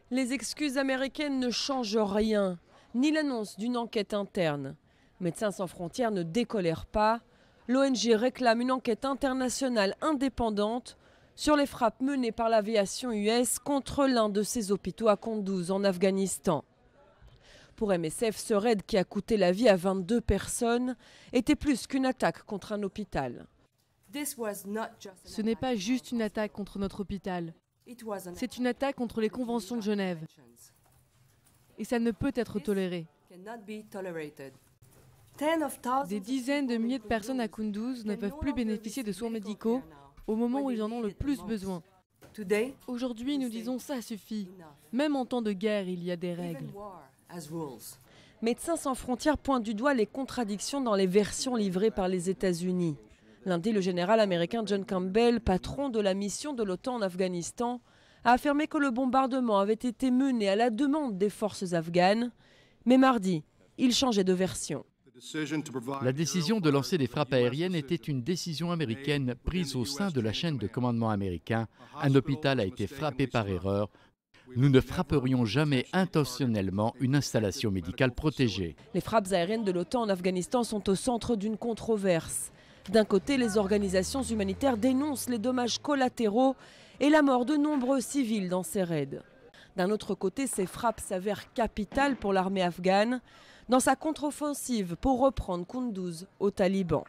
Les excuses américaines ne changent rien, ni l'annonce d'une enquête interne. Médecins sans frontières ne décolèrent pas. L'ONG réclame une enquête internationale indépendante sur les frappes menées par l'aviation US contre l'un de ses hôpitaux à Kunduz en Afghanistan. Pour MSF, ce raid qui a coûté la vie à 22 personnes était plus qu'une attaque contre un hôpital. Ce n'est pas juste une attaque contre notre hôpital. C'est une attaque contre les conventions de Genève. Et ça ne peut être toléré. Des dizaines de milliers de personnes à Kunduz ne peuvent plus bénéficier de soins médicaux au moment où ils en ont le plus besoin. Aujourd'hui, nous disons ça suffit. Même en temps de guerre, il y a des règles. Médecins sans frontières pointe du doigt les contradictions dans les versions livrées par les États-Unis. Lundi, le général américain John Campbell, patron de la mission de l'OTAN en Afghanistan, a affirmé que le bombardement avait été mené à la demande des forces afghanes. Mais mardi, il changeait de version. La décision de lancer des frappes aériennes était une décision américaine prise au sein de la chaîne de commandement américain. Un hôpital a été frappé par erreur. Nous ne frapperions jamais intentionnellement une installation médicale protégée. Les frappes aériennes de l'OTAN en Afghanistan sont au centre d'une controverse. D'un côté, les organisations humanitaires dénoncent les dommages collatéraux et la mort de nombreux civils dans ces raids. D'un autre côté, ces frappes s'avèrent capitales pour l'armée afghane dans sa contre-offensive pour reprendre Kunduz aux talibans.